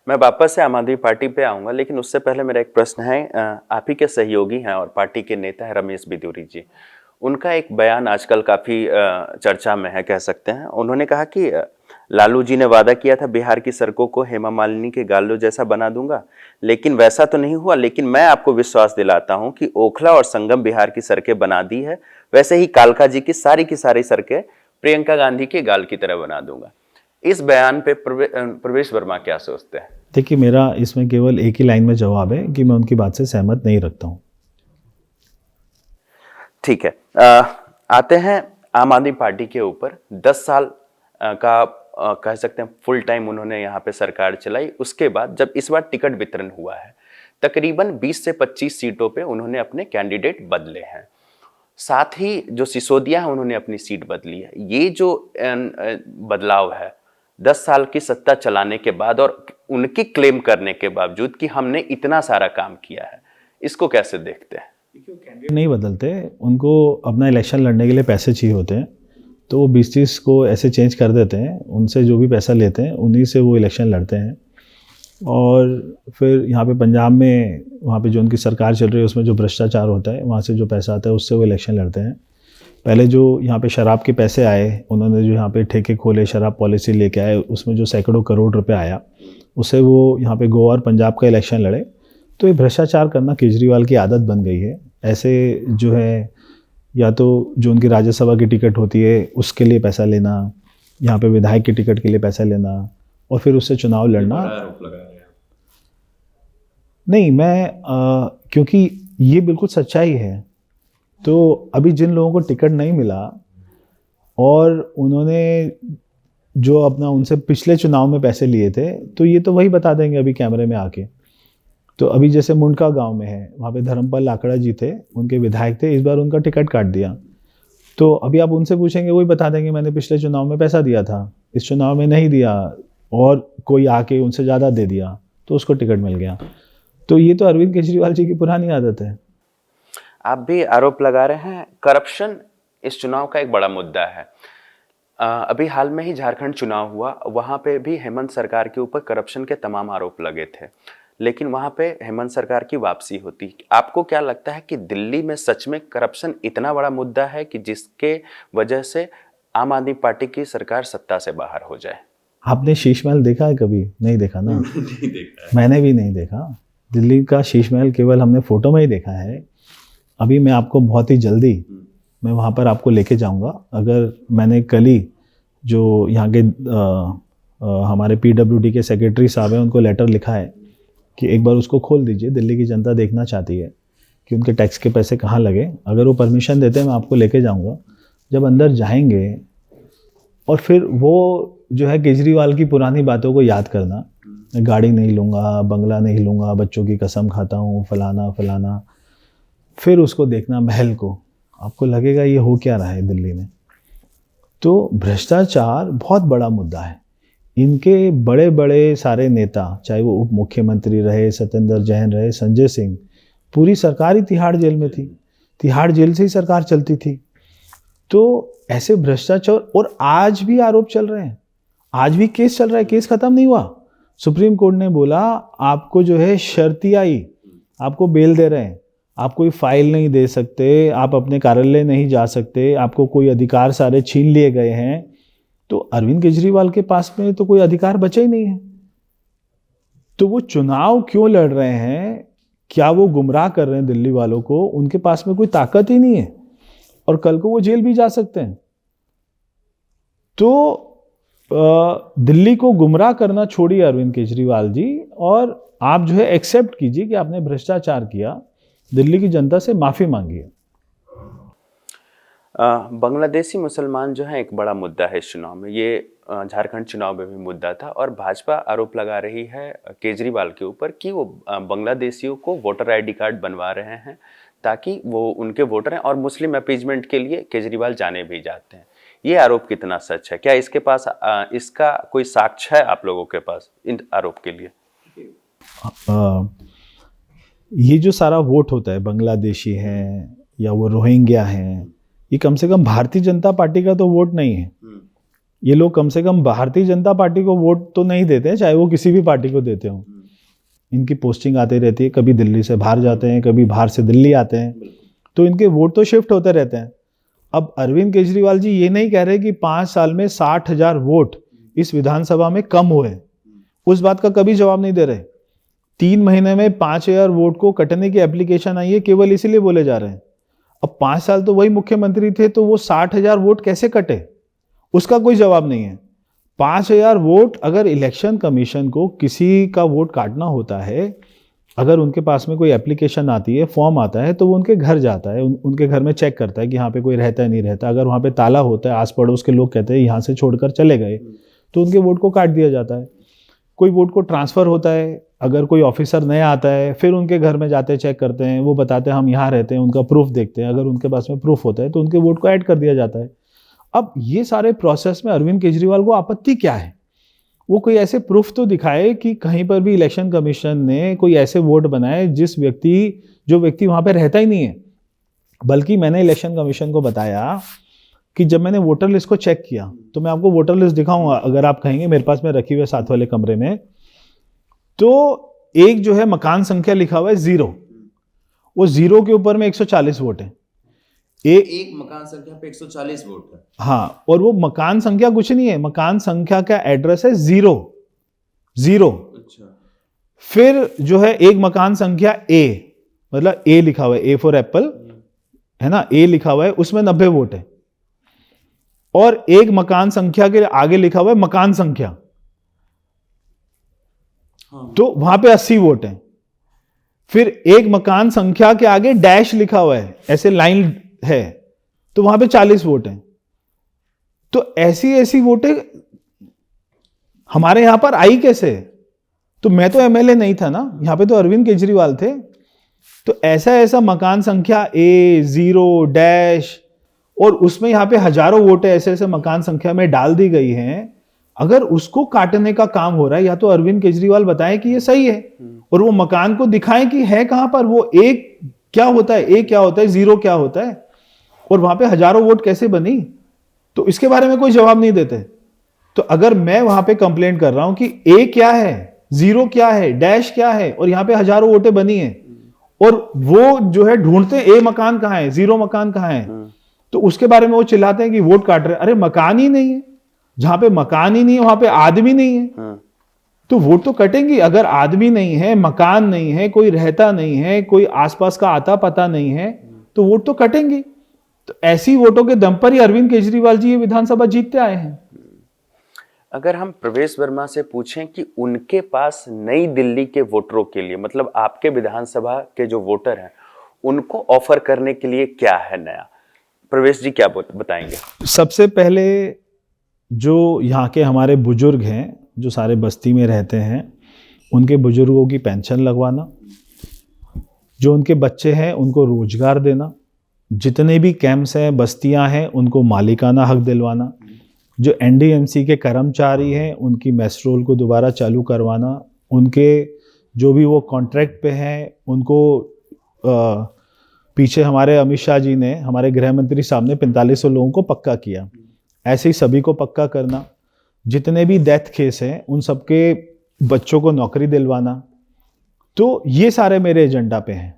मैं वापस से आम आदमी पार्टी पे आऊँगा, लेकिन उससे पहले मेरा एक प्रश्न है। आप ही के सहयोगी हैं और पार्टी के नेता हैं रमेश बिदूरी जी। उनका एक बयान आजकल काफ़ी चर्चा में है, कह सकते हैं। उन्होंने कहा कि लालू जी ने वादा किया था बिहार की सड़कों को हेमा मालिनी के गालों जैसा बना दूंगा, लेकिन वैसा तो नहीं हुआ। लेकिन मैं आपको विश्वास दिलाता हूं कि ओखला और संगम बिहार की सड़कें बना दी है, वैसे ही कालका जी की सारी सड़कें प्रियंका गांधी के गाल की तरह बना दूंगा। इस बयान पे प्रवेश वर्मा क्या सोचते हैं? देखिए, मेरा इसमें केवल एक ही लाइन में जवाब है कि मैं उनकी बात से सहमत नहीं रखता हूँ। ठीक है, आते हैं आम आदमी पार्टी के ऊपर। 10 साल का कह सकते हैं फुल टाइम उन्होंने यहाँ पे सरकार चलाई। उसके बाद जब इस बार टिकट वितरण हुआ है, तकरीबन 20 से 25 सीटों पे उन्होंने अपने कैंडिडेट बदले हैं। साथ ही जो सिसोदिया है उन्होंने अपनी सीट बदली है। ये जो बदलाव है 10 साल की सत्ता चलाने के बाद, और उनकी क्लेम करने के बावजूद कि हमने इतना सारा काम किया है, इसको कैसे देखते हैं? कैंडिडेट नहीं बदलते, उनको अपना इलेक्शन लड़ने के लिए पैसे चाहिए होते हैं, तो वो 20-30 को ऐसे चेंज कर देते हैं। उनसे जो भी पैसा लेते हैं उन्हीं से वो इलेक्शन लड़ते हैं। और फिर यहाँ पे पंजाब में, वहाँ पे जो उनकी सरकार चल रही है उसमें जो भ्रष्टाचार होता है, वहाँ से जो पैसा आता है उससे वो इलेक्शन लड़ते हैं। पहले जो यहाँ पे शराब के पैसे आए, उन्होंने जो यहाँ पे ठेके खोले, शराब पॉलिसी लेके आए, उसमें जो सैकड़ों करोड़ रुपए आया, उससे वो यहाँ पे गोवा और पंजाब का इलेक्शन लड़े। तो ये भ्रष्टाचार करना केजरीवाल की आदत बन गई है। ऐसे जो है, या तो जो उनकी राज्यसभा की टिकट होती है उसके लिए पैसा लेना, यहाँ पे विधायक की टिकट के लिए पैसा लेना, और फिर उससे चुनाव लड़ना। नहीं, मैं क्योंकि ये बिल्कुल सच्चाई है। तो अभी जिन लोगों को टिकट नहीं मिला और उन्होंने जो अपना उनसे पिछले चुनाव में पैसे लिए थे, तो ये तो वही बता देंगे अभी कैमरे में आके। तो अभी जैसे मुंडका गांव में है, वहाँ पे धर्मपाल लाकड़ा जी थे, उनके विधायक थे, इस बार उनका टिकट काट दिया। तो अभी आप उनसे पूछेंगे, वही बता देंगे मैंने पिछले चुनाव में पैसा दिया था, इस चुनाव में नहीं दिया, और कोई आके उनसे ज़्यादा दे दिया तो उसको टिकट मिल गया। तो ये तो अरविंद केजरीवाल जी की पुरानी आदत है। आप भी आरोप लगा रहे हैं, करप्शन इस चुनाव का एक बड़ा मुद्दा है। अभी हाल में ही झारखंड चुनाव हुआ, वहाँ पे भी हेमंत सरकार के ऊपर करप्शन के तमाम आरोप लगे थे, लेकिन वहाँ पे हेमंत सरकार की वापसी होती। आपको क्या लगता है कि दिल्ली में सच में करप्शन इतना बड़ा मुद्दा है कि जिसके वजह से आम आदमी पार्टी की सरकार सत्ता से बाहर हो जाए? आपने शीश महल देखा है कभी? नहीं देखा ना? नहीं देखा है। मैंने भी नहीं देखा। दिल्ली का शीश महल केवल हमने फोटो में ही देखा है। अभी मैं आपको बहुत ही जल्दी मैं वहाँ पर आपको लेके जाऊँगा। अगर मैंने कल ही जो यहाँ के हमारे PWD के सेक्रेटरी साहब हैं, उनको लेटर लिखा है कि एक बार उसको खोल दीजिए, दिल्ली की जनता देखना चाहती है कि उनके टैक्स के पैसे कहाँ लगे। अगर वो परमिशन देते हैं मैं आपको लेके जाऊँगा। जब अंदर जाएंगे और फिर वो जो है केजरीवाल की पुरानी बातों को याद करना, मैं गाड़ी नहीं लूँगा, बंगला नहीं लूँगा, बच्चों की कसम खाता हूँ, फलाना फलाना, फिर उसको देखना महल को, आपको लगेगा ये हो क्या रहा है दिल्ली में। तो भ्रष्टाचार बहुत बड़ा मुद्दा है। इनके बड़े बड़े सारे नेता, चाहे वो उप मुख्यमंत्री रहे, सत्येंद्र जैन रहे, संजय सिंह, पूरी सरकार ही तिहाड़ जेल में थी, तिहाड़ जेल से ही सरकार चलती थी। तो ऐसे भ्रष्टाचार, और आज भी आरोप चल रहे हैं, आज भी केस चल रहा है, केस खत्म नहीं हुआ। सुप्रीम कोर्ट ने बोला आपको जो है शर्तियाई, आपको बेल दे रहे हैं, आप कोई फाइल नहीं दे सकते, आप अपने कार्यालय नहीं जा सकते, आपको कोई अधिकार सारे छीन लिए गए हैं। तो अरविंद केजरीवाल के पास में तो कोई अधिकार बचा ही नहीं है। तो वो चुनाव क्यों लड़ रहे हैं? क्या वो गुमराह कर रहे हैं दिल्ली वालों को? उनके पास में कोई ताकत ही नहीं है और कल को वो जेल भी जा सकते हैं। तो दिल्ली को गुमराह करना छोड़िए अरविंद केजरीवाल जी, और आप जो है एक्सेप्ट कीजिए कि आपने भ्रष्टाचार किया, दिल्ली की जनता से माफी मांगिए। बांग्लादेशी मुसलमान जो है एक बड़ा मुद्दा है इस चुनाव में। ये झारखंड चुनाव में भी मुद्दा था और भाजपा आरोप लगा रही है केजरीवाल के ऊपर कि वो बांग्लादेशियों को वोटर आईडी कार्ड बनवा रहे हैं ताकि वो उनके वोटर हैं, और मुस्लिम अपीजमेंट के लिए केजरीवाल जाने भी जाते हैं। ये आरोप कितना सच है? क्या इसके पास इसका कोई साक्ष्य है आप लोगों के पास इन आरोप के लिए? ये जो सारा वोट होता है, बांग्लादेशी हैं या वो रोहिंग्या हैं, ये कम से कम भारतीय जनता पार्टी का तो वोट नहीं है। ये लोग कम से कम भारतीय जनता पार्टी को वोट तो नहीं देते हैं, चाहे वो किसी भी पार्टी को देते हो। इनकी पोस्टिंग आती रहती है, कभी दिल्ली से बाहर जाते हैं, कभी बाहर से दिल्ली आते हैं, तो इनके वोट तो शिफ्ट होते रहते हैं। अब अरविंद केजरीवाल जी ये नहीं कह रहे कि 5 साल में 60,000 वोट इस विधानसभा में कम हुए, उस बात का कभी जवाब नहीं दे रहे। 3 महीने में 5,000 वोट को कटने की एप्लीकेशन आई है, केवल इसीलिए बोले जा रहे हैं। अब 5 साल तो वही मुख्यमंत्री थे, तो वो 60,000 वोट कैसे कटे, उसका कोई जवाब नहीं है। 5,000 वोट, अगर इलेक्शन कमीशन को किसी का वोट काटना होता है, अगर उनके पास में कोई एप्लीकेशन आती है, फॉर्म आता है, तो वो उनके घर जाता है, उनके घर में चेक करता है कि यहाँ पे कोई रहता है नहीं रहता। अगर वहाँ पे ताला होता है, आस पड़ोस के लोग कहते हैं यहाँ से छोड़कर चले गए, तो उनके वोट को काट दिया जाता है। कोई वोट को ट्रांसफ़र होता है, अगर कोई ऑफिसर नया आता है, फिर उनके घर में जाते चेक करते हैं, वो बताते हैं हम यहाँ रहते हैं, उनका प्रूफ देखते हैं, अगर उनके पास में प्रूफ होता है तो उनके वोट को ऐड कर दिया जाता है। अब ये सारे प्रोसेस में अरविंद केजरीवाल को आपत्ति क्या है? वो कोई ऐसे प्रूफ तो दिखाए कि कहीं पर भी इलेक्शन कमीशन ने कोई ऐसे वोट बनाए जो व्यक्ति वहाँ पे रहता ही नहीं है। बल्कि मैंने इलेक्शन कमीशन को बताया कि जब मैंने वोटर लिस्ट को चेक किया, तो मैं आपको वोटर लिस्ट दिखाऊंगा, अगर आप कहेंगे, मेरे पास में रखी हुई है साथ वाले कमरे में। तो एक जो है मकान संख्या लिखा हुआ है 0, वो 0 के ऊपर में 140 वोट है। एक मकान संख्या पे 140 वोट है। हाँ, और वो मकान संख्या कुछ नहीं है, मकान संख्या का एड्रेस है 0। अच्छा। फिर जो है एक मकान संख्या A, मतलब A लिखा हुआ है, A फॉर एप्पल, है ना, A लिखा हुआ है, उसमें 90 वोट है। और एक मकान संख्या के आगे लिखा हुआ है मकान संख्या, हाँ, तो वहां पे 80 वोट है। फिर एक मकान संख्या के आगे डैश लिखा हुआ है, ऐसे लाइन है, तो वहां पे 40 वोट हैं। तो ऐसी वोटें हमारे यहां पर आई कैसे? तो मैं तो एमएलए नहीं था ना, यहां पे तो अरविंद केजरीवाल थे। तो ऐसा मकान संख्या A 0 डैश, और उसमें यहां पे हजारों वोटें ऐसे मकान संख्या में डाल दी गई हैं। अगर उसको काटने का काम हो रहा है, या तो अरविंद केजरीवाल बताएं कि ये सही है, और वो मकान को दिखाएं कि है कहां पर, वो एक क्या होता है, A क्या होता है, 0 क्या होता है, और वहां पे हजारों वोट कैसे बनी, तो इसके बारे में कोई जवाब नहीं देते। तो अगर मैं वहां पे कंप्लेंट कर रहा हूं कि A क्या है, 0 क्या है, डैश क्या है, और यहां पे हजारों वोटें बनी हैं, और वो जो है ढूंढते हैं A मकान कहां है, 0 मकान कहां है, तो उसके बारे में वो चिल्लाते हैं कि वोट काट रहे हैं। अरे मकान ही नहीं है, जहां पे मकान ही नहीं है वहां पे आदमी नहीं है, तो वोट तो कटेंगी। अगर आदमी नहीं है, मकान नहीं है, कोई रहता नहीं है, कोई आसपास का आता पता नहीं है, तो वोट तो कटेंगी। तो ऐसी वोटों के दम पर ही अरविंद केजरीवाल जी ये विधानसभा जीतते आए हैं। अगर हम प्रवेश वर्मा से पूछें कि उनके पास नई दिल्ली के वोटरों के लिए, मतलब आपके विधानसभा के जो वोटर हैं, उनको ऑफर करने के लिए क्या है नया? प्रवेश जी क्या बताएंगे? सबसे पहले जो यहाँ के हमारे बुजुर्ग हैं, जो सारे बस्ती में रहते हैं, उनके बुजुर्गों की पेंशन लगवाना, जो उनके बच्चे हैं उनको रोजगार देना, जितने भी कैंप्स हैं, बस्तियां हैं, उनको मालिकाना हक दिलवाना, जो एनडीएमसी के कर्मचारी हैं उनकी मेस रोल को दोबारा चालू करवाना, उनके जो भी वो कॉन्ट्रैक्ट पे हैं उनको पीछे हमारे अमित शाह जी ने, हमारे गृह मंत्री साहब ने 4500 लोगों को पक्का किया, ऐसे ही सभी को पक्का करना, जितने भी डेथ केस हैं उन सबके बच्चों को नौकरी दिलवाना। तो ये सारे मेरे एजेंडा पे हैं।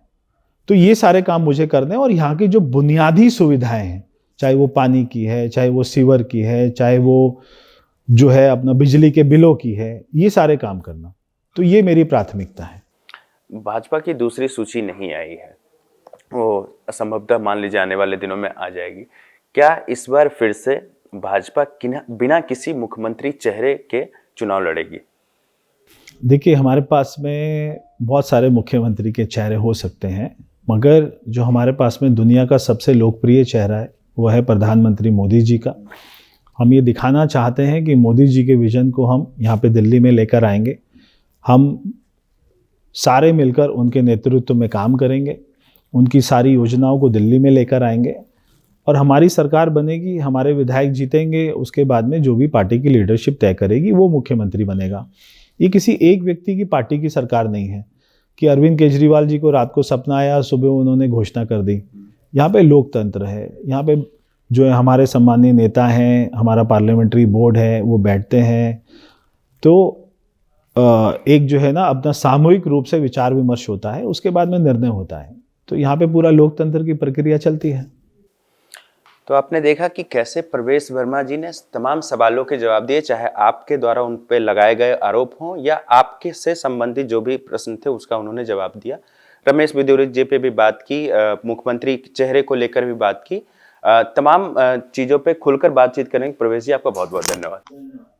तो ये सारे काम मुझे करने हैं और यहाँ की जो बुनियादी सुविधाएं हैं, चाहे वो पानी की है, चाहे वो सीवर की है, चाहे वो जो है अपना बिजली के बिलों की है, ये सारे काम करना। तो ये मेरी प्राथमिकता है। भाजपा की दूसरी सूची नहीं आई है, वो असंभवतः मान लीजिए आने वाले दिनों में आ जाएगी। क्या इस बार फिर से भाजपा बिना किसी मुख्यमंत्री चेहरे के चुनाव लड़ेगी? देखिए, हमारे पास में बहुत सारे मुख्यमंत्री के चेहरे हो सकते हैं, मगर जो हमारे पास में दुनिया का सबसे लोकप्रिय चेहरा है वो है प्रधानमंत्री मोदी जी का। हम ये दिखाना चाहते हैं कि मोदी जी के विजन को हम यहाँ पे दिल्ली में लेकर आएंगे। हम सारे मिलकर उनके नेतृत्व में काम करेंगे, उनकी सारी योजनाओं को दिल्ली में लेकर आएंगे और हमारी सरकार बनेगी, हमारे विधायक जीतेंगे, उसके बाद में जो भी पार्टी की लीडरशिप तय करेगी वो मुख्यमंत्री बनेगा। ये किसी एक व्यक्ति की पार्टी की सरकार नहीं है कि अरविंद केजरीवाल जी को रात को सपना आया, सुबह उन्होंने घोषणा कर दी। यहाँ पे लोकतंत्र है, यहाँ पे जो है हमारे सम्मानीय नेता हैं, हमारा पार्लियामेंट्री बोर्ड है, वो बैठते हैं, तो एक जो है ना अपना सामूहिक रूप से विचार विमर्श होता है, उसके बाद में निर्णय होता है। तो यहाँ पे पूरा लोकतंत्र की प्रक्रिया चलती है। तो आपने देखा कि कैसे प्रवेश वर्मा जी ने तमाम सवालों के जवाब दिए, चाहे आपके द्वारा उन पे लगाए गए आरोप हों या आपके से संबंधित जो भी प्रश्न थे उसका उन्होंने जवाब दिया। रमेश बिदूरी जी पे भी बात की, मुख्यमंत्री चेहरे को लेकर भी बात की, तमाम चीज़ों पे खुलकर बातचीत करेंगे। प्रवेश जी, आपका बहुत बहुत धन्यवाद।